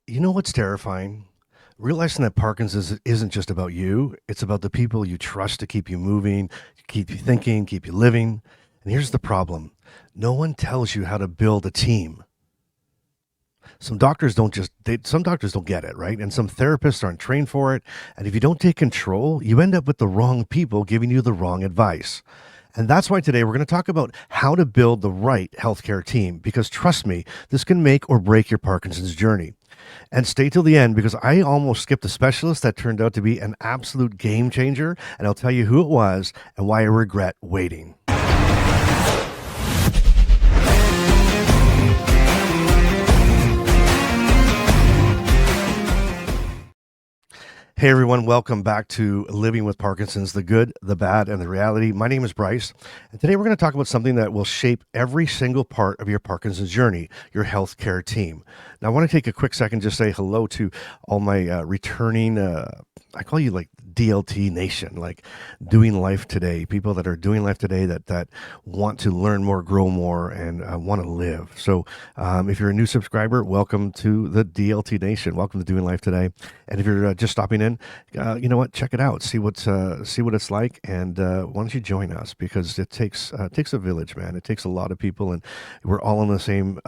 You know what's terrifying? Realizing that Parkinson's isn't just about you, it's about the people you trust to keep you moving, keep you thinking, keep you living. And here's the problem: no one tells you how to build a team. Some doctors don't get it, right? And some therapists aren't trained for it. And if you don't take control, you end up with the wrong people giving you the wrong advice. And that's why today we're going to talk about how to build the right healthcare team, because trust me, this can make or break your Parkinson's journey. And stay till the end, because I almost skipped a specialist that turned out to be an absolute game changer. And I'll tell you who it was and why I regret waiting. Hey everyone, welcome back to Living with Parkinson's, the good, the bad, and the reality. My name is Bryce, and today we're going to talk about something that will shape every single part of your Parkinson's journey, your healthcare team. Now, I want to take a quick second to say hello to all my returning, I call you like DLT Nation, like doing life today, people that are doing life today that want to learn more, grow more, and want to live. So if you're a new subscriber, welcome to the DLT Nation. Welcome to Doing Life Today. And if you're just stopping in, you know what? Check it out. See what it's like, and why don't you join us? Because it takes a village, man. It takes a lot of people, and we're all on the same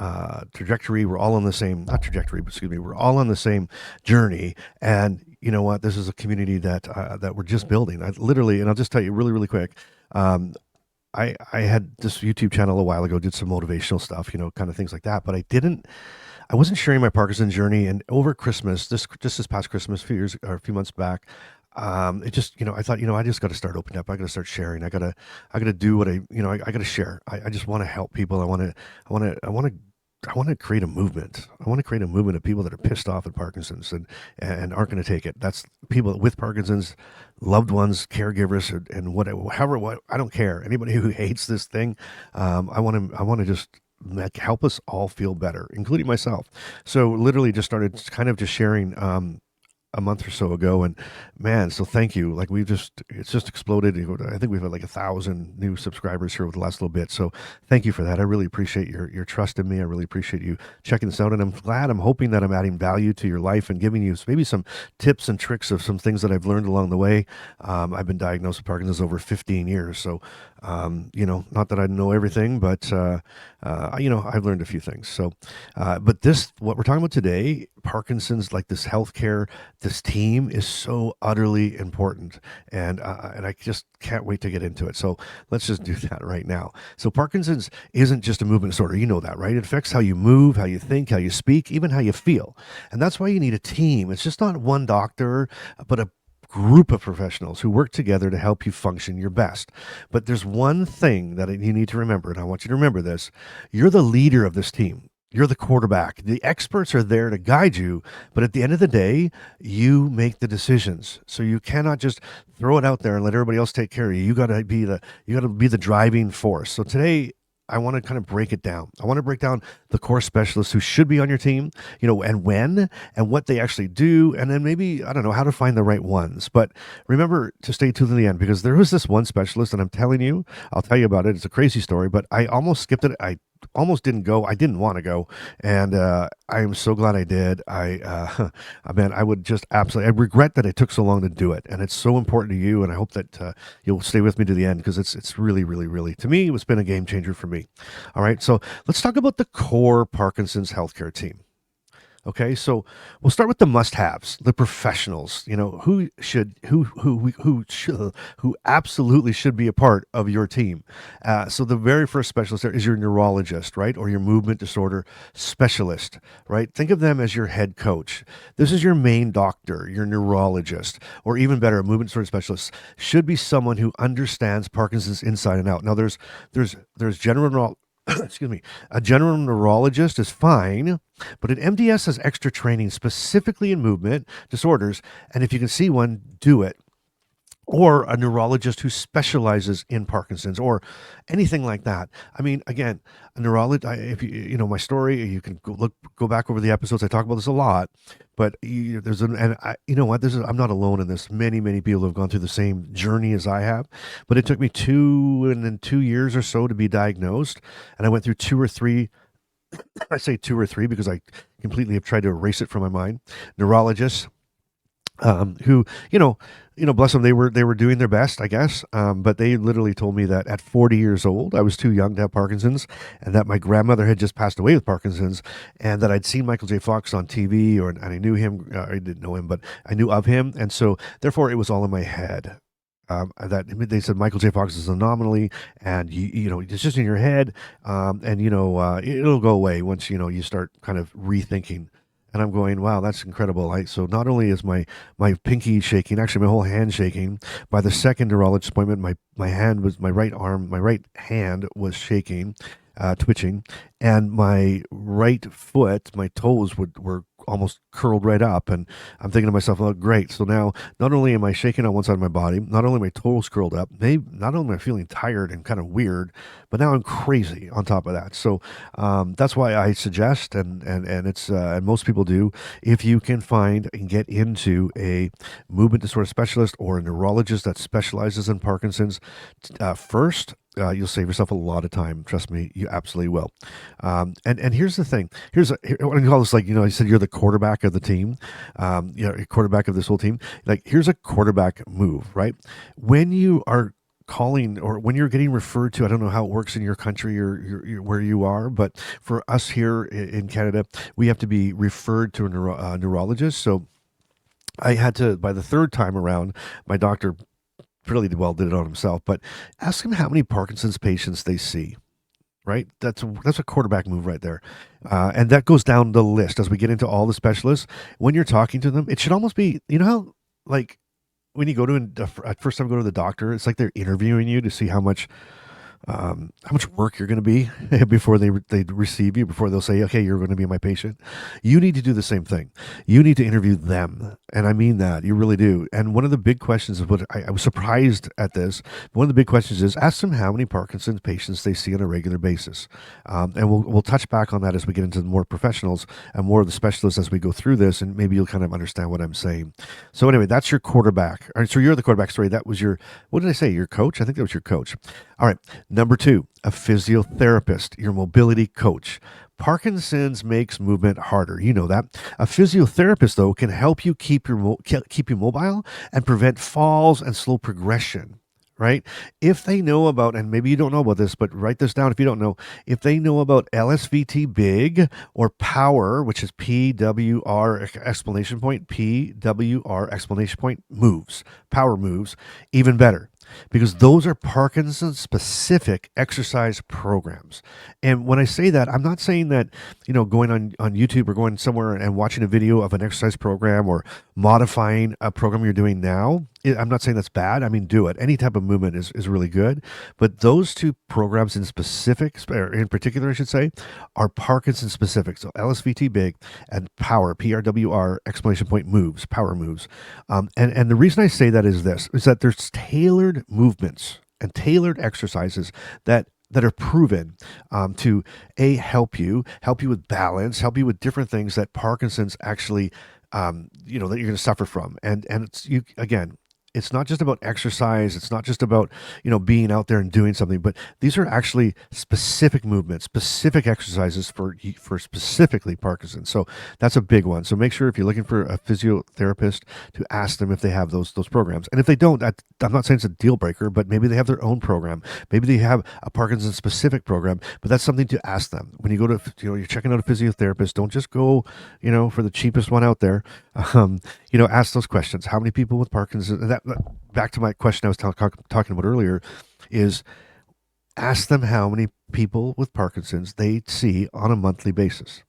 trajectory. We're all on the same not trajectory, but excuse me. We're all on the same journey, and you know what? This is a community that we're just building. I literally, and I'll just tell you really quick. I had this YouTube channel a while ago, did some motivational stuff, kind of things like that. But I wasn't sharing my Parkinson's journey. And over Christmas, this past Christmas, a few months back, it just, I thought, I just got to start opening up. I got to start sharing. I got to do what I got to share. I just want to help people. I want to create a movement. I want to create a movement of people that are pissed off at Parkinson's and aren't going to take it. That's people with Parkinson's, loved ones, caregivers, and what I don't care. Anybody who hates this thing, I want to just help us all feel better, including myself. So literally just started kind of just sharing a month or so ago, and man, so thank you. Like it's just exploded. I think we've had like 1,000 new subscribers here over the last little bit. So thank you for that. I really appreciate your trust in me. I really appreciate you checking this out, and I'm hoping that I'm adding value to your life and giving you maybe some tips and tricks of some things that I've learned along the way. I've been diagnosed with Parkinson's over 15 years, so not that I know everything, but I've learned a few things. So, but what we're talking about today, Parkinson's, like this healthcare, this team is so utterly important, and I just can't wait to get into it. So let's just do that right now. So Parkinson's isn't just a movement disorder. You know that, right? It affects how you move, how you think, how you speak, even how you feel, and that's why you need a team. It's just not one doctor, but a group of professionals who work together to help you function your best. But there's one thing that you need to remember, and I want you to remember this. You're the leader of this team. You're the quarterback. The experts are there to guide you, but at the end of the day, you make the decisions. So you cannot just throw it out there and let everybody else take care of you. You got to be the driving force. So today, I want to kind of break it down. I want to break down the core specialists who should be on your team, and when and what they actually do, and then maybe, I don't know, how to find the right ones. But remember to stay tuned to the end, because there was this one specialist, and I'll tell you about it. It's a crazy story, but I almost skipped it. I almost didn't go. I didn't want to go, and I am so glad I did. Man, I would just absolutely. I regret that it took so long to do it, and it's so important to you. And I hope that you'll stay with me to the end, because it's really, really, really, to me, it's been a game changer for me. All right, so let's talk about the core Parkinson's healthcare team. Okay, so we'll start with the must-haves, the professionals. Who absolutely should be a part of your team. So the very first specialist there is your neurologist, right, or your movement disorder specialist, right? Think of them as your head coach. This is your main doctor, your neurologist, or even better, a movement disorder specialist should be someone who understands Parkinson's inside and out. Now, there's general excuse me, a general neurologist is fine, but an MDS has extra training specifically in movement disorders, and if you can see one, do it. Or a neurologist who specializes in Parkinson's or anything like that. I mean, again, a neurologist, if you know my story, you can go back over the episodes. I talk about this a lot, but you know what? I'm not alone in this. Many people have gone through the same journey as I have, but it took me 2 years or so to be diagnosed, and I went through 2 or 3 I say two or three because I completely have tried to erase it from my mind. Neurologists, who bless them, they were doing their best, I guess, but they literally told me that at 40 years old I was too young to have Parkinson's, and that my grandmother had just passed away with Parkinson's, and that I'd seen Michael J. Fox on TV, and I knew him. I didn't know him, but I knew of him, and so therefore it was all in my head. That they said Michael J. Fox is an anomaly, and it's just in your head, and it'll go away once you start kind of rethinking. And I'm going, wow, that's incredible. So not only is my pinky shaking, actually my whole hand shaking. By the second neurologist appointment, my right arm, my right hand was shaking, twitching, and my right foot, my toes were almost curled right up. And I'm thinking to myself, oh, great. So now not only am I shaking on one side of my body, not only are my toes curled up, not only am I feeling tired and kind of weird, but now I'm crazy on top of that. So that's why I suggest, and it's and most people do, if you can find and get into a movement disorder specialist or a neurologist that specializes in Parkinson's first. You'll save yourself a lot of time. Trust me, you absolutely will. And here's the thing. What I call this, I said you're the quarterback of the team. Quarterback of this whole team. Like, here's a quarterback move, right? When you are calling, or when you're getting referred to, I don't know how it works in your country or where you are, but for us here in Canada, we have to be referred to a neurologist. So I had to, by the third time around, my doctor really well did it on himself, but ask him how many Parkinson's patients they see. Right, that's a quarterback move right there, and that goes down the list as we get into all the specialists. When you're talking to them, it should almost be, how, like, when you go to at first time go to the doctor, it's like they're interviewing you to see how much work you're going to be before they receive you, before they'll say, okay, you're going to be my patient. You need to do the same thing. You need to interview them. And I mean that, you really do. And one of the big questions is what I was surprised at this. One of the big questions is ask them how many Parkinson's patients they see on a regular basis. And we'll touch back on that as we get into more professionals and more of the specialists as we go through this, and maybe you'll kind of understand what I'm saying. So anyway, that's your quarterback. All right, so you're the quarterback. Sorry, that was what did I say? Your coach? I think that was your coach. All right. Number 2, a physiotherapist, your mobility coach. Parkinson's makes movement harder. You know that. A physiotherapist, though, can help you keep you mobile and prevent falls and slow progression. Right? If they know about, and maybe you don't know about this, but write this down if you don't know, if they know about LSVT big or power, which is PWR exclamation point, PWR exclamation point moves, power moves, even better. Because those are Parkinson's specific exercise programs. And when I say that, I'm not saying that, going on YouTube or going somewhere and watching a video of an exercise program or modifying a program you're doing now. I'm not saying that's bad. I mean, do it. Any type of movement is really good. But those two programs in particular, I should say, are Parkinson specific. So LSVT big and power, PRWR exclamation point moves, power moves. And the reason I say that is that there's tailored movements and tailored exercises that are proven to help you with balance, help you with different things that Parkinson's actually, that you're going to suffer from. And it's not just about exercise. It's not just about, being out there and doing something, but these are actually specific movements, specific exercises for specifically Parkinson's. So that's a big one. So make sure if you're looking for a physiotherapist to ask them if they have those programs. And if they don't, I'm not saying it's a deal breaker, but maybe they have their own program. Maybe they have a Parkinson's specific program, but that's something to ask them. When you go to, you're checking out a physiotherapist, don't just go, for the cheapest one out there. Ask those questions. How many people with Parkinson's? And that back to my question I was talking about earlier is ask them how many people with Parkinson's they see on a monthly basis.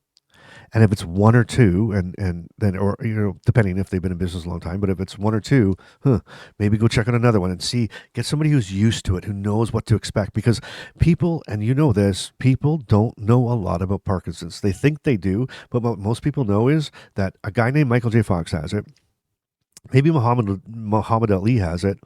And if it's one or two, and then, or, depending if they've been in business a long time, but if it's one or two, maybe go check out another one and get somebody who's used to it, who knows what to expect. Because people, and people don't know a lot about Parkinson's. They think they do, but what most people know is that a guy named Michael J. Fox has it. Maybe Muhammad Ali has it.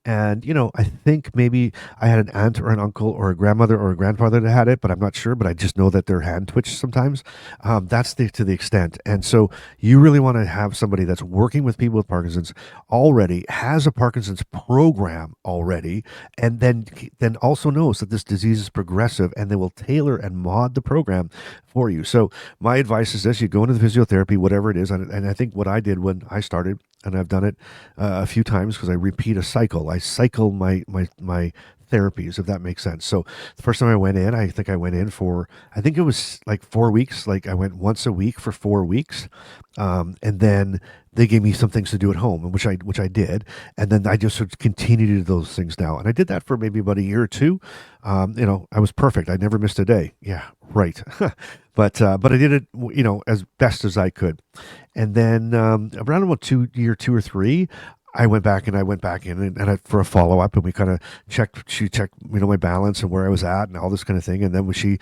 And, I think maybe I had an aunt or an uncle or a grandmother or a grandfather that had it, but I'm not sure. But I just know that their hand twitched sometimes. That's to the extent. And so you really want to have somebody that's working with people with Parkinson's already, has a Parkinson's program already, and then also knows that this disease is progressive, and they will tailor and mod the program for you. So my advice is this: you go into the physiotherapy, whatever it is. And I think what I did when I started, and I've done it a few times because I repeat a cycle. I cycle my therapies, if that makes sense. So the first time I went in, I think I went in for, I think it was like 4 weeks. Like I went once a week for 4 weeks, and then they gave me some things to do at home, which I did, and then I just sort of continue to do those things now. And I did that for maybe about a year or two. I was perfect. I never missed a day. Yeah, right. But I did it, as best as I could. And then around about year two or three, I went back in for a follow up, and we kind of checked. She checked, my balance and where I was at, and all this kind of thing. And then when she,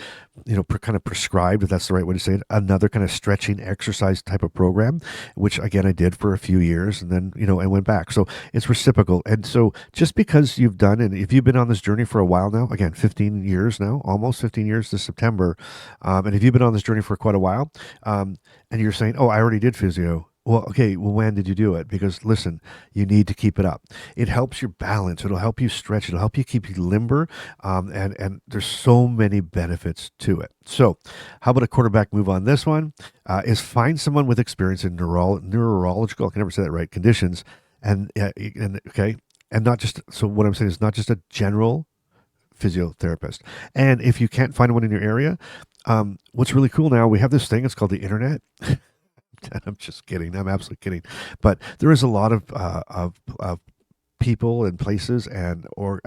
kind of prescribed, if that's the right way to say it, another kind of stretching exercise type of program, which again I did for a few years, and then I went back. So it's reciprocal. And so just because you've done, and if you've been on this journey for a while now, again 15 years now, almost 15 years this September, and if you've been on this journey for quite a while, and you're saying, oh, I already did physio. Well, okay. Well, when did you do it? Because listen, you need to keep it up. It helps your balance. It'll help you stretch. It'll help you keep you limber. And there's so many benefits to it. So, how about a quarterback move on this one? Is find someone with experience in neurological. I can never say that right. Conditions, and okay, and not just. So what I'm saying is not just a general physiotherapist. And if you can't find one in your area, what's really cool now, we have this thing. It's called the internet. I'm just kidding. I'm absolutely kidding. But there is a lot of people and places or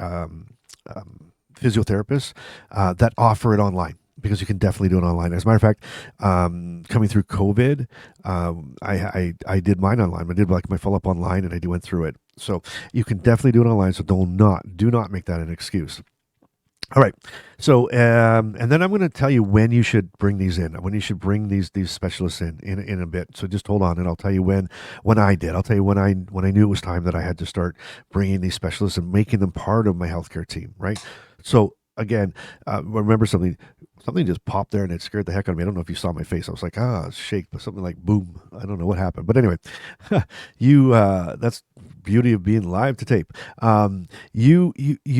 physiotherapists that offer it online, because you can definitely do it online. As a matter of fact, coming through COVID, I did mine online. I did like my follow up online, and I went through it. So you can definitely do it online. So do not make that an excuse. All right. So, and then I'm going to tell you when you should bring these in, when you should bring these specialists in a bit. So just hold on, and I'll tell you when I did. I'll tell you when I knew it was time that I had to start bringing these specialists and making them part of my healthcare team. Right. So again, remember something. Something just popped there, and it scared the heck out of me. I don't know if you saw my face. I was like, shake, but something like boom. I don't know what happened. But anyway, that's beauty of being live to tape. You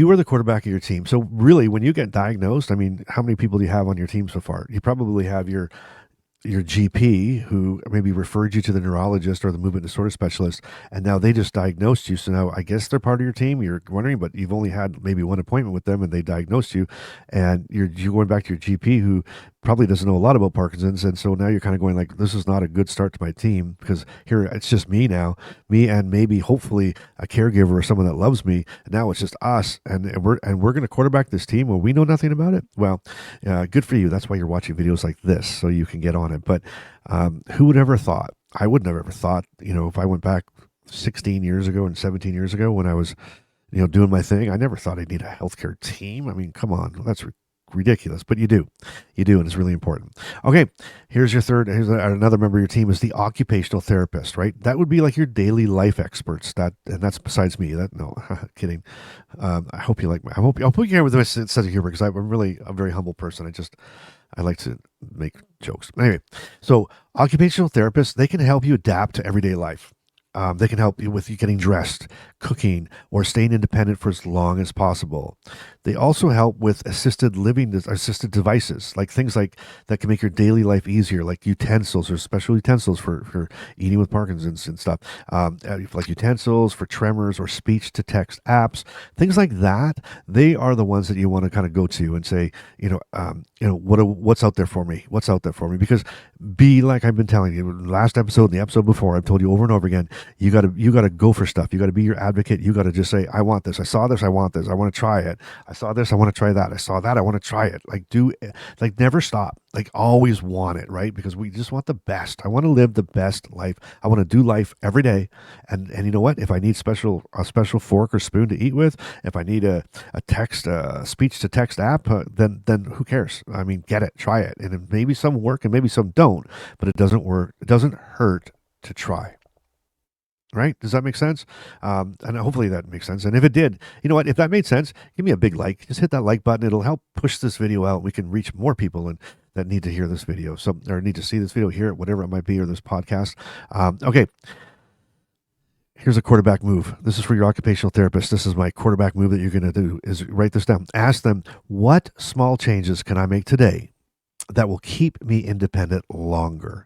are the quarterback of your team. So really, when you get diagnosed, I mean, how many people do you have on your team so far? You probably have your GP who maybe referred you to the neurologist or the movement disorder specialist, and now they just diagnosed you. So now I guess they're part of your team. You're wondering, but you've only had maybe one appointment with them, and they diagnosed you, and you're going back to your GP who probably doesn't know a lot about Parkinson's, and so now you're kind of going like, this is not a good start to my team, because here it's just me now, me and maybe hopefully a caregiver or someone that loves me. And now it's just us, and we're going to quarterback this team when we know nothing about it. Well, good for you. That's why you're watching videos like this, so you can get on it. But who would ever thought? I would never ever thought, if I went back 16 years ago and 17 years ago when I was, doing my thing, I never thought I'd need a healthcare team. I mean, come on, that's ridiculous, but you do, and it's really important. Okay, here's another member of your team is the occupational therapist, right? That would be like your daily life experts. And that's besides me. No, kidding. I hope you like I'll put you here with my sense of humor, because I'm really a very humble person. I like to make jokes. Anyway, so occupational therapists, they can help you adapt to everyday life. They can help you with you getting dressed, cooking, or staying independent for as long as possible. They also help with assisted devices, like things like that can make your daily life easier, like utensils or special utensils for eating with Parkinson's and stuff, like utensils for tremors or speech to text apps, things like that. They are the ones that you want to kind of go to and say, what's out there for me? What's out there for me? Because like I've been telling you, last episode and the episode before, I've told you over and over again, you gotta go for stuff. You gotta be your advocate. You gotta just say, I want this. I saw this. I want this. I want to try it. I saw this. I want to try that. I saw that. I want to try it. Never stop. Like always want it, right? Because we just want the best. I want to live the best life. I want to do life every day. And you know what? If I need a special fork or spoon to eat with, if I need a speech to text app, then who cares? I mean, get it, try it. And maybe some work and maybe some don't, but it doesn't work. It doesn't hurt to try. right? Does that make sense? And hopefully that makes sense. And if it did, you know what? If that made sense, give me a big like. Just hit that like button. It'll help push this video out. We can reach more people and that need to hear this video, or need to see this video, hear it, whatever it might be, or this podcast. Okay. Here's a quarterback move. This is for your occupational therapist. This is my quarterback move that you're going to do is write this down. Ask them, what small changes can I make today that will keep me independent longer?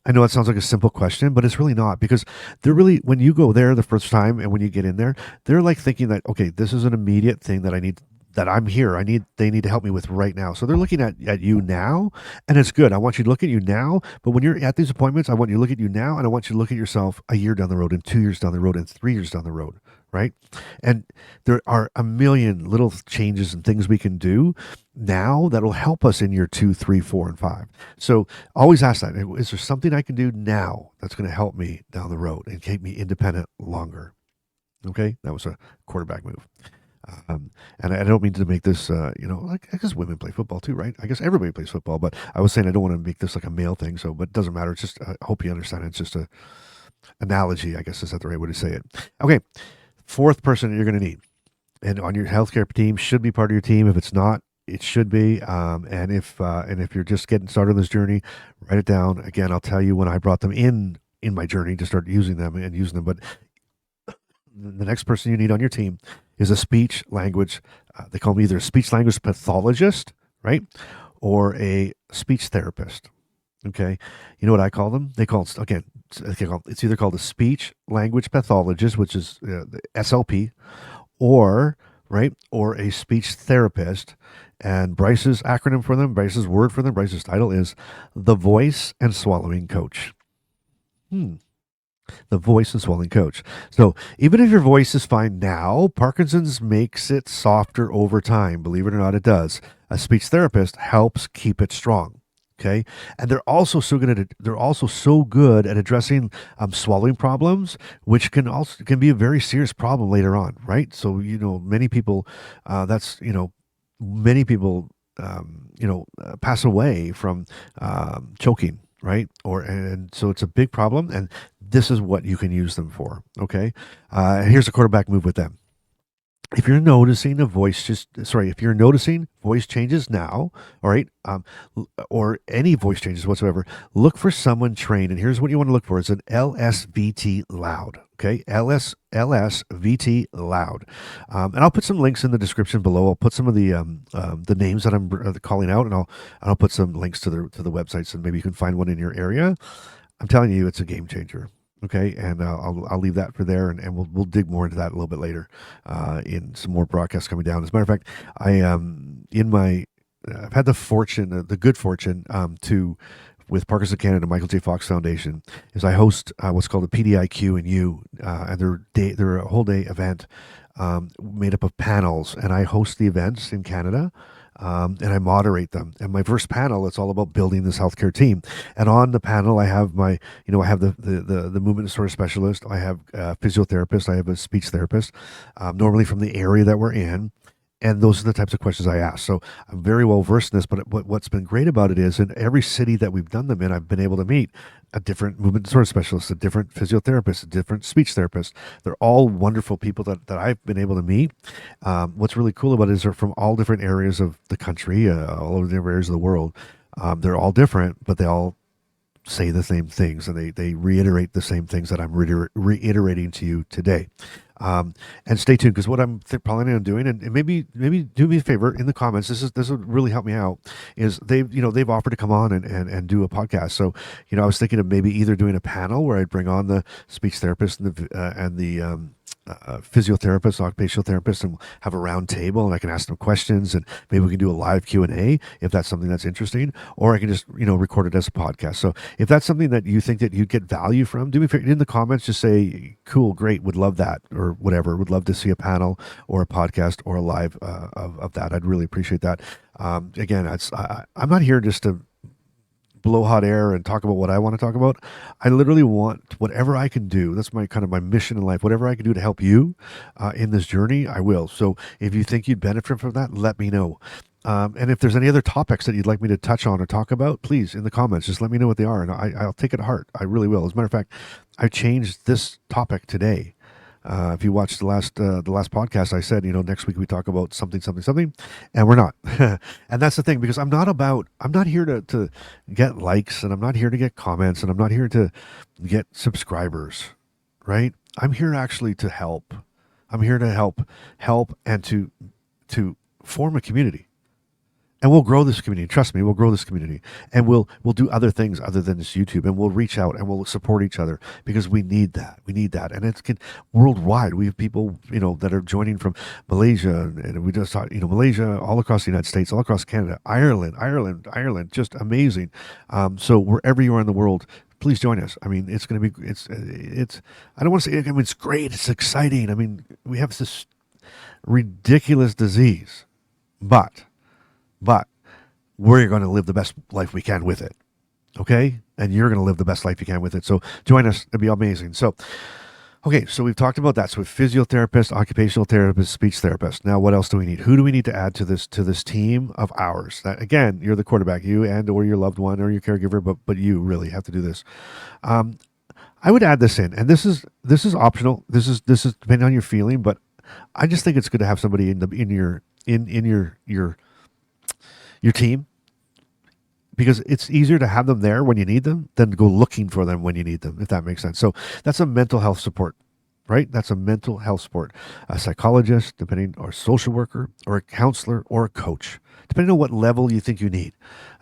I know it sounds like a simple question, but it's really not, because they're really, when you go there the first time and when you get in there, they're like thinking that, okay, this is an immediate thing that I need, that I'm here. They need to help me with right now. So they're looking at you now, and it's good. I want you to look at you now, but when you're at these appointments, I want you to look at you now, and I want you to look at yourself a year down the road, and 2 years down the road, and 3 years down the road, right? And there are a million little changes and things we can do now that will help us in year 2, 3, 4, and 5. So always ask that. Is there something I can do now that's going to help me down the road and keep me independent longer? Okay, that was a quarterback move. And I don't mean to make this, like, I guess women play football too, right? I guess everybody plays football, but I was saying I don't want to make this like a male thing. So, but it doesn't matter. It's just, I hope you understand. It's just a analogy, I guess is that the right way to say it. Okay. Fourth person that you're going to need, and on your healthcare team, should be part of your team. If it's not, it should be. And if you're just getting started on this journey, write it down. Again, I'll tell you when I brought them in my journey to start using them. But the next person you need on your team is a speech language. They call them either a speech language pathologist, right, or a speech therapist. Okay, you know what I call them? It's either called a speech language pathologist, which is the SLP, or a speech therapist. And Bryce's acronym for them, Bryce's word for them, Bryce's title is the voice and swallowing coach. The voice and swallowing coach. So even if your voice is fine now, Parkinson's makes it softer over time. Believe it or not, it does. A speech therapist helps keep it strong. Okay, and they're also so good at addressing swallowing problems, which can be a very serious problem later on, right? So many people, pass away from choking, right? And so it's a big problem, and this is what you can use them for. Okay, here's a quarterback move with them. If you're noticing voice changes now, all right, or any voice changes whatsoever, look for someone trained. And here's what you want to look for: is an LSVT loud. Okay, LSVT loud. And I'll put some links in the description below. I'll put some of the names that I'm calling out, and I'll put some links to the websites, and maybe you can find one in your area. I'm telling you, it's a game changer. Okay, and I'll leave that for there, and we'll dig more into that a little bit later in some more broadcasts coming down. As a matter of fact, I've had the good fortune to, with Parkinson Canada, Michael J. Fox Foundation, is I host what's called a PDIQ and U, and they're a whole day event made up of panels, and I host the events in Canada. And I moderate them. And my first panel, it's all about building this healthcare team. And on the panel, I have I have the movement disorder specialist. I have a physiotherapist. I have a speech therapist, normally from the area that we're in. And those are the types of questions I ask. So I'm very well versed in this, but what's been great about it is in every city that we've done them in, I've been able to meet a different movement disorder specialist, a different physiotherapist, a different speech therapist. They're all wonderful people that I've been able to meet. What's really cool about it is they're from all different areas of the country, all over different areas of the world. They're all different, but they all say the same things, and they reiterate the same things that I'm reiterating to you today. And stay tuned, because what I'm planning on doing, and maybe do me a favor in the comments. This would really help me out. Is they've offered to come on and do a podcast. So I was thinking of maybe either doing a panel where I'd bring on the speech therapist and the physiotherapist, occupational therapist, and have a round table, and I can ask them questions, and maybe we can do a live Q&A if that's something that's interesting, or I can just record it as a podcast. So if that's something that you think that you'd get value from, do me a favor in the comments, just say cool, great, would love that, or whatever, would love to see a panel or a podcast or a live of that. I'd really appreciate that. Again, I'm not here just to blow hot air and talk about what I want to talk about. I literally want whatever I can do. That's my mission in life. Whatever I can do to help you in this journey, I will. So if you think you'd benefit from that, let me know. And if there's any other topics that you'd like me to touch on or talk about, please in the comments, just let me know what they are, and I'll take it to heart. I really will. As a matter of fact, I changed this topic today. If you watched the last podcast, I said, next week we talk about something, something, something, and we're not. And that's the thing, because I'm not here to get likes, and I'm not here to get comments, and I'm not here to get subscribers, right? I'm here actually to help. I'm here to help, and to form a community. And we'll grow this community. Trust me, we'll grow this community, and we'll do other things other than just YouTube, and we'll reach out and we'll support each other, because we need that. We need that, and worldwide. We have people that are joining from Malaysia, and we just talked Malaysia, all across the United States, all across Canada, Ireland, just amazing. So wherever you are in the world, please join us. I mean, it's going to be it's. I don't want to say. I mean, it's great. It's exciting. I mean, we have this ridiculous disease, but we're going to live the best life we can with it. Okay? And you're going to live the best life you can with it. So join us. It'd be amazing. So, okay. So we've talked about that. So physiotherapist, occupational therapist, speech therapist. Now, what else do we need? Who do we need to add to this team of ours? That, again, you're the quarterback, you or your loved one or your caregiver, but you really have to do this. I would add this in, and this is optional. This is depending on your feeling, but I just think it's good to have somebody in your team, because it's easier to have them there when you need them than to go looking for them when you need them, if that makes sense. So that's a mental health support, right? That's a mental health support. A psychologist, depending, or a social worker, or a counselor, or a coach, depending on what level you think you need.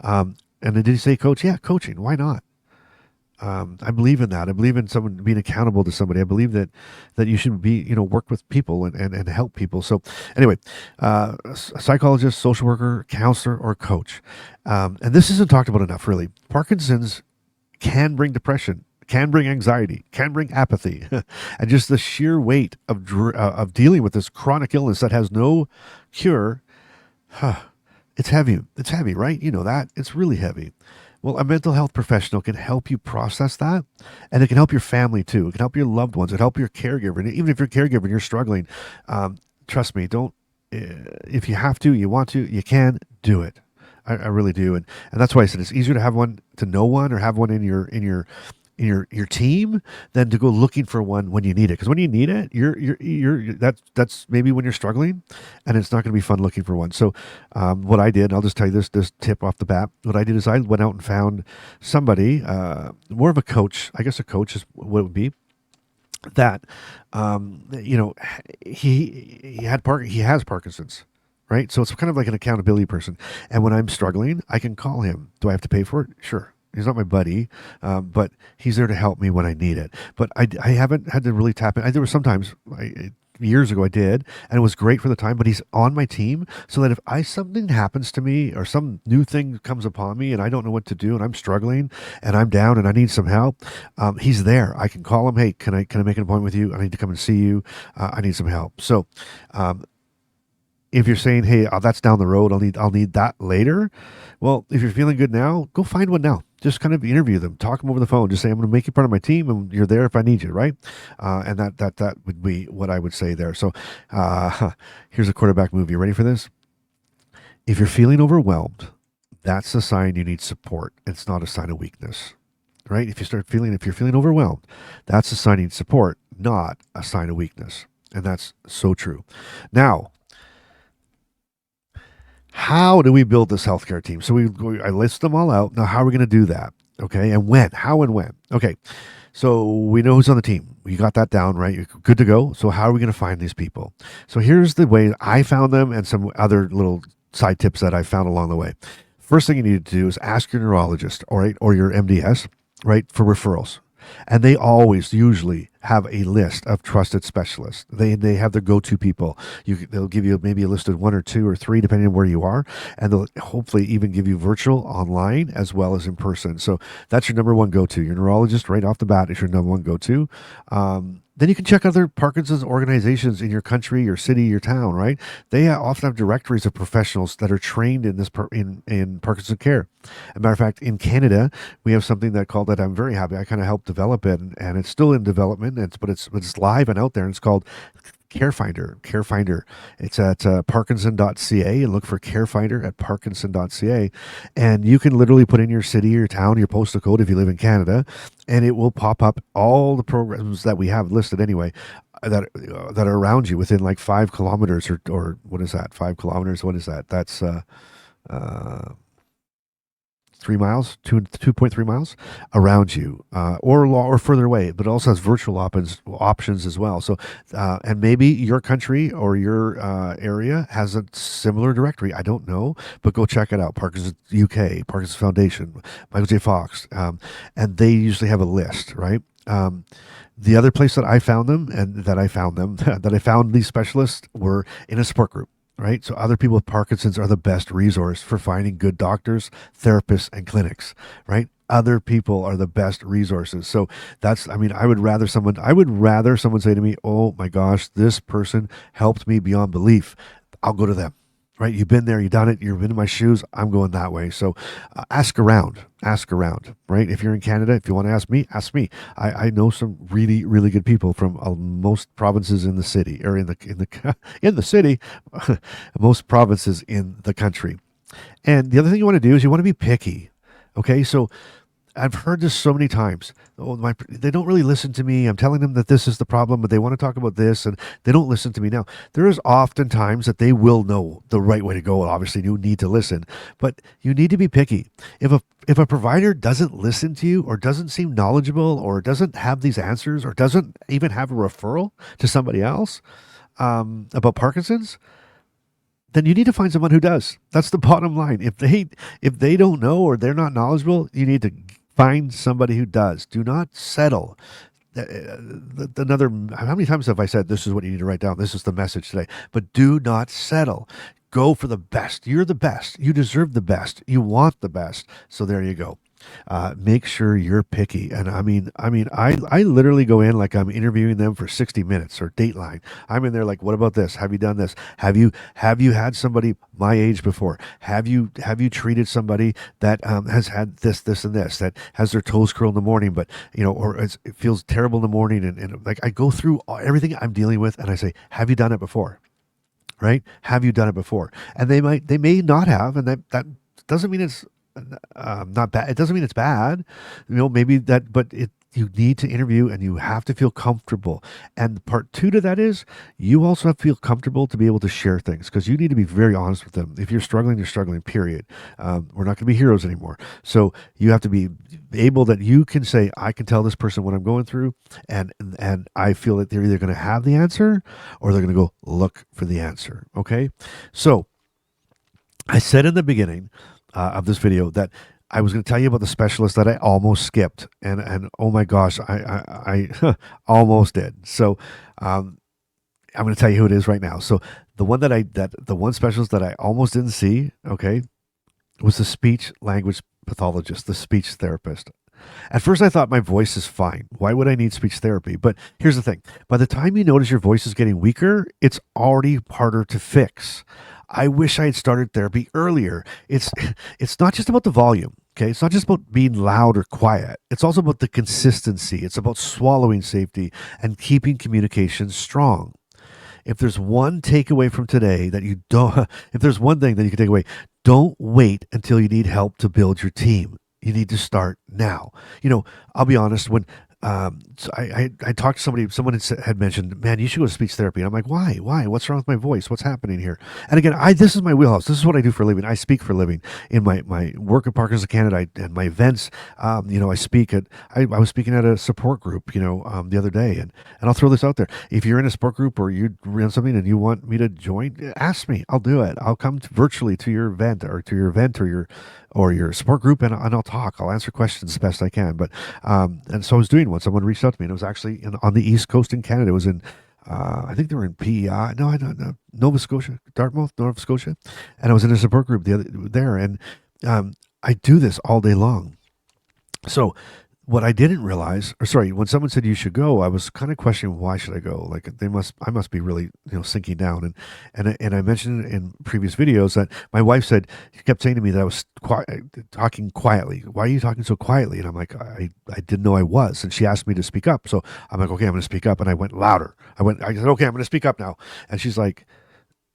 And did you say coach? Yeah, coaching. Why not? I believe in that. I believe in someone being accountable to somebody. I believe that you should be, work with people and help people. So anyway, a psychologist, social worker, counselor, or coach. And this isn't talked about enough, really. Parkinson's can bring depression, can bring anxiety, can bring apathy, and just the sheer weight of dealing with this chronic illness that has no cure. It's heavy. It's heavy, right? You know that. It's really heavy. Well, a mental health professional can help you process that, and it can help your family too. It can help your loved ones. It can help your caregiver. And even if you're a caregiver and you're struggling, trust me, don't. If you have to, you want to, you can do it. I really do, and that's why I said it's easier to have one, to know one, or have one in your team than to go looking for one when you need it. Because when you need it, that's maybe when you're struggling, and it's not going to be fun looking for one. So what I did, I'll just tell you this tip off the bat. What I did is I went out and found somebody, more of a coach. I guess a coach is what it would be. That he has Parkinson's. Right. So it's kind of like an accountability person. And when I'm struggling, I can call him. Do I have to pay for it? Sure. He's not my buddy, but he's there to help me when I need it. But I haven't had to really tap in. There were sometimes, years ago I did, and it was great for the time, but he's on my team, so that if something happens to me, or some new thing comes upon me and I don't know what to do, and I'm struggling and I'm down and I need some help, he's there. I can call him. Hey, can I make an appointment with you? I need to come and see you. I need some help. So, if you're saying, hey, that's down the road, I'll need that later. Well, if you're feeling good now, go find one now. Just kind of interview them, talk them over the phone. Just say, I'm going to make you part of my team, and you're there if I need you, right? And that would be what I would say there. So here's a quarterback move. You ready for this? If you're feeling overwhelmed, that's a sign you need support. It's not a sign of weakness, right? If you're feeling overwhelmed, that's a sign you need support, not a sign of weakness. And that's so true. Now, how do we build this healthcare team? So I list them all out. Now, how are we going to do that? Okay. And when? How and when? Okay. So we know who's on the team. You got that down, right? You're good to go. So how are we going to find these people? So here's the way I found them, and some other little side tips that I found along the way. First thing you need to do is ask your neurologist, or your MDS, right, for referrals. And they always usually have a list of trusted specialists. They have their go-to people. They'll give you maybe a list of 1 or 2 or 3, depending on where you are. And they'll hopefully even give you virtual, online, as well as in person. So that's your number one go-to. Your neurologist right off the bat is your number one go-to. Then you can check other Parkinson's organizations in your country, your city, your town, right? They often have directories of professionals that are trained in this in Parkinson's care. As a matter of fact, in Canada, we have something that I'm very happy. I kind of helped develop it, and it's still in development. But it's live and out there. And it's called Carefinder. It's at parkinson.ca, and look for Carefinder at parkinson.ca. And you can literally put in your city, your town, your postal code if you live in Canada, and it will pop up all the programs that we have listed anyway, that are around you within like 5 kilometers, or what is that? 5 kilometers? What is that? That's uh, 3 miles, 2.3 miles around you, or further away. But it also has virtual options as well. So, and maybe your country or your area has a similar directory. I don't know, but go check it out. Parkinson's UK, Parkinson's Foundation, Michael J. Fox, and they usually have a list, right? The other place that I found them, that I found these specialists, were in a support group, right? So other people with Parkinson's are the best resource for finding good doctors, therapists, and clinics, right? Other people are the best resources. So I mean, I would rather someone say to me, "Oh my gosh, this person helped me beyond belief." I'll go to them. Right? You've been there, you've done it, you've been in my shoes. I'm going that way. So ask around, right? If you're in Canada, if you want to ask me, ask me. I know some really, really good people from most provinces in the city, or in the city, most provinces in the country. And the other thing you want to do is you want to be picky. Okay, so I've heard this so many times. They don't really listen to me. I'm telling them that this is the problem, but they want to talk about this, and they don't listen to me. Now, there is often times that they will know the right way to go. Obviously, you need to listen, but you need to be picky. If a provider doesn't listen to you, or doesn't seem knowledgeable, or doesn't have these answers, or doesn't even have a referral to somebody else about Parkinson's, then you need to find someone who does. That's the bottom line. If they don't know, or they're not knowledgeable, you need to find somebody who does. Do not settle. How many times have I said this is what you need to write down? This is the message today. But do not settle. Go for the best. You're the best. You deserve the best. You want the best. So there you go. Make sure you're picky. And I literally go in like I'm interviewing them for 60 minutes or Dateline. I'm in there like, what about this? Have you done this? Have you had somebody my age before? Have you treated somebody that has had this, and this, that has their toes curled in the morning, but or it feels terrible in the morning, and like I go through everything I'm dealing with, and I say, have you done it before? Right? Have you done it before? And they may not have, and that doesn't mean it's not bad. It doesn't mean it's bad, maybe that, but you need to interview, and you have to feel comfortable. And part two to that is you also have to feel comfortable to be able to share things, because you need to be very honest with them. If you're struggling, you're struggling, period. We're not going to be heroes anymore. So you have to be able that you can say, I can tell this person what I'm going through, and I feel that they're either going to have the answer, or they're going to go look for the answer. Okay. So I said in the beginning of this video that I was going to tell you about the specialist that I almost skipped, and oh my gosh, I almost did. So I'm going to tell you who it is right now. So the one specialist that I almost didn't see, okay, was the speech language pathologist, the speech therapist. At first, I thought my voice is fine. Why would I need speech therapy? But here's the thing: by the time you notice your voice is getting weaker, it's already harder to fix. I wish I had started therapy earlier. It's not just about the volume. Okay, it's not just about being loud or quiet. It's also about the consistency. It's about swallowing safety and keeping communication strong. If there's one takeaway from today that you don't, if there's one thing that you can take away, don't wait until you need help to build your team. You need to start now. I'll be honest, when so I talked to somebody, someone had mentioned, man, you should go to speech therapy. And I'm like, why? What's wrong with my voice? What's happening here? And again, this is my wheelhouse. This is what I do for a living. I speak for a living in my work at Parkinson's Canada, and my events. I was speaking at a support group, the other day, and I'll throw this out there. If you're in a support group, or you're in something and you want me to join, ask me. I'll do it. I'll come virtually to your event, or your support group, and I'll talk. I'll answer questions as best I can. But and so I was doing one. Someone reached out to me, and it was actually on the East Coast in Canada. It was in I think they were in PEI. No, I don't know, Nova Scotia, Dartmouth, Nova Scotia, and I was in a support group there, and I do this all day long. So what I didn't realize, or sorry, when someone said you should go, I was kind of questioning why should I go? Like I must be really, sinking down. And I mentioned in previous videos that my wife said she kept saying to me that I was talking quietly. Why are you talking so quietly? And I'm like, I didn't know I was. And she asked me to speak up, so I'm like, okay, I'm going to speak up. And I went louder. I said, okay, I'm going to speak up now. And she's like,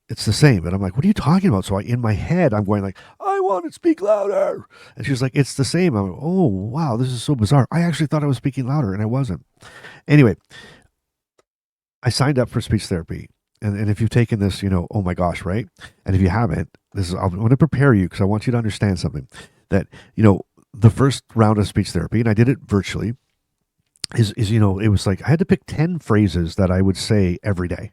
it's the same. And I'm like, what are you talking about? So in my head, I'm going like, I want to speak louder. And she's like, it's the same. I'm like, oh, wow, this is so bizarre. I actually thought I was speaking louder and I wasn't. Anyway, I signed up for speech therapy. And if you've taken this, oh my gosh, right? And if you haven't, I'm going to prepare you because I want you to understand something that, the first round of speech therapy, and I did it virtually, is it was like I had to pick 10 phrases that I would say every day,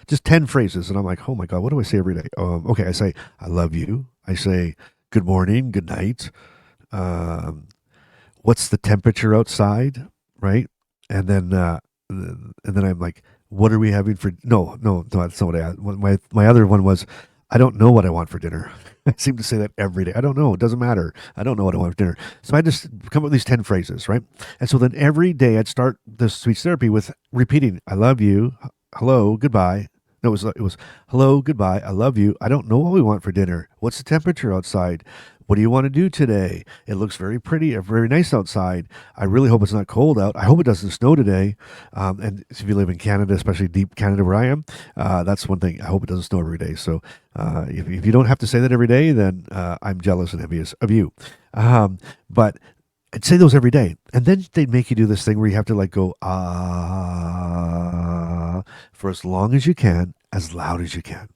just 10 phrases. And I'm like, oh my God, what do I say every day? Okay, I say, I love you. I say, good morning, good night. Um, what's the temperature outside? Right. And then I'm like, what are we having for? No, that's not what I asked. My other one was, I don't know what I want for dinner. I seem to say that every day. I don't know. It doesn't matter. I don't know what I want for dinner. So I just come up with these 10 phrases, right? And so then every day I'd start the speech therapy with repeating, I love you. Hello, goodbye. No, it was hello, goodbye. I love you. I don't know what we want for dinner. What's the temperature outside? What do you want to do today? It looks very pretty, very nice outside. I really hope it's not cold out. I hope it doesn't snow today. And if you live in Canada, especially deep Canada where I am, that's one thing. I hope it doesn't snow every day. So if you don't have to say that every day, then I'm jealous and envious of you. But I'd say those every day. And then they'd make you do this thing where you have to like go, for as long as you can, as loud as you can.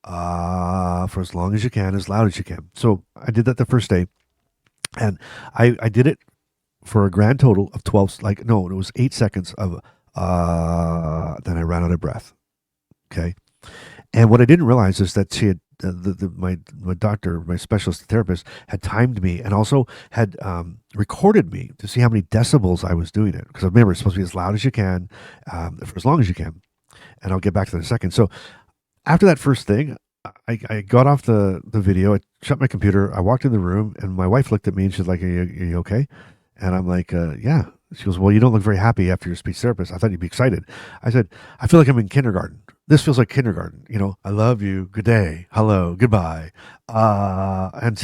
For as long as you can, as loud as you can. So I did that the first day. And I did it for a grand total of 12, it was 8 seconds of, then I ran out of breath. Okay. And what I didn't realize is that she had, my doctor, my specialist therapist, had timed me and also had recorded me to see how many decibels I was doing it. Because remember, it's supposed to be as loud as you can, for as long as you can. And I'll get back to that in a second. So after that first thing, I got off the video. I shut my computer. I walked in the room, and my wife looked at me and she's like, are you okay? And I'm like, yeah. She goes, well, you don't look very happy after your speech therapist. I thought you'd be excited. I said, I feel like I'm in kindergarten. This feels like kindergarten. I love you. Good day. Hello. Goodbye. And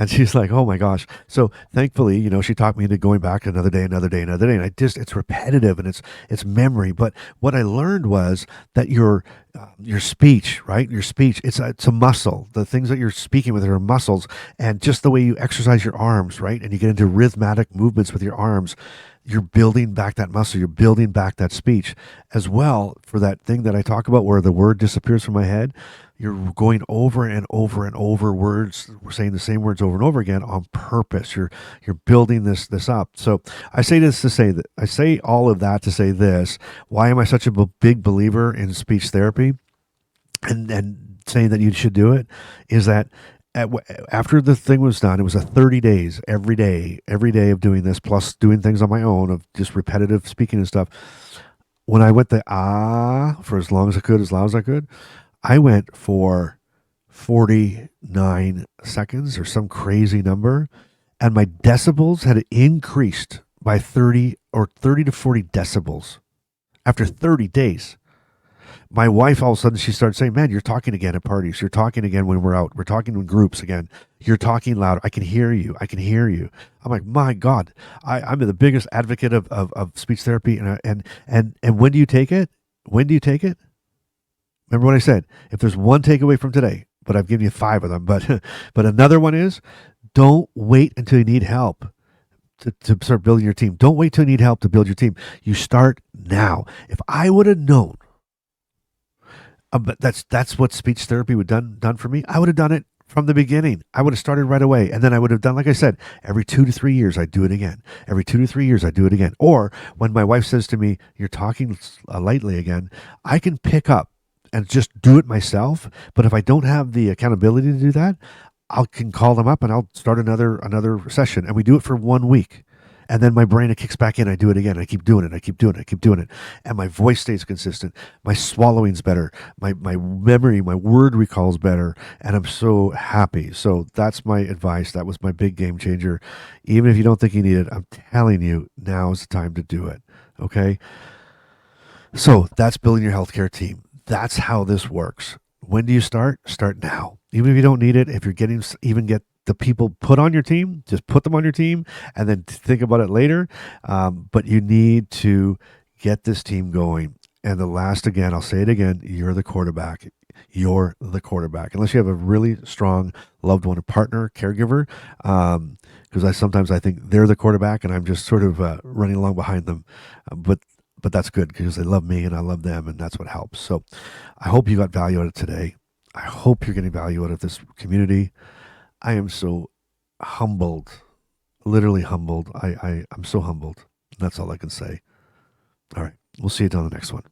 she's like, oh my gosh. So thankfully, she talked me into going back another day. And it's repetitive and it's memory. But what I learned was that your speech, right? Your speech, it's a muscle. The things that you're speaking with are muscles. And just the way you exercise your arms, right? And you get into rhythmic movements with your arms, you're building back that muscle, you're building back that speech as well. For that thing that I talk about where the word disappears from my head, you're going over and over and over words, we're saying the same words over and over again on purpose. You're building this up. So I say this to say that I say all of that to say this. Why am I such a big believer in speech therapy and saying that you should do it is that after the thing was done, it was a 30 days, every day of doing this, plus doing things on my own of just repetitive speaking and stuff. When I went for as long as I could, as loud as I could, I went for 49 seconds or some crazy number. And my decibels had increased by 30 to 40 decibels after 30 days. My wife, all of a sudden, she started saying, man, you're talking again at parties. You're talking again when we're out. We're talking in groups again. You're talking louder. I can hear you. I'm like, my God, I'm the biggest advocate of speech therapy. And when do you take it? Remember what I said? If there's one takeaway from today, but I've given you 5 of them, but another one is don't wait until you need help to start building your team. Don't wait till you need help to build your team. You start now. If I would have known, but that's what speech therapy would done for me. I would have done it from the beginning. I would have started right away. And then I would have done, like I said, every 2 to 3 years, I'd do it again. Every 2 to 3 years, I'd do it again. Or when my wife says to me, you're talking lightly again, I can pick up and just do it myself. But if I don't have the accountability to do that, I can call them up and I'll start another session. And we do it for 1 week. And then my brain, it kicks back in. I do it again. I keep doing it. I keep doing it. I keep doing it. And my voice stays consistent. My swallowing's better. My memory, my word recall's better. And I'm so happy. So that's my advice. That was my big game changer. Even if you don't think you need it, I'm telling you, now is the time to do it. Okay. So that's building your healthcare team. That's how this works. When do you start? Start now. Even if you don't need it, if you're getting even get the people put on your team, just put them on your team and then think about it later. But you need to get this team going. And the last, again, I'll say it again, you're the quarterback. You're the quarterback. Unless you have a really strong loved one, a partner, caregiver, because sometimes I think they're the quarterback and I'm just sort of running along behind them. But that's good because they love me and I love them, and that's what helps. So I hope you got value out of today. I hope you're getting value out of this community. I am so humbled, literally humbled. I'm so humbled. That's all I can say. All right. We'll see you on the next one.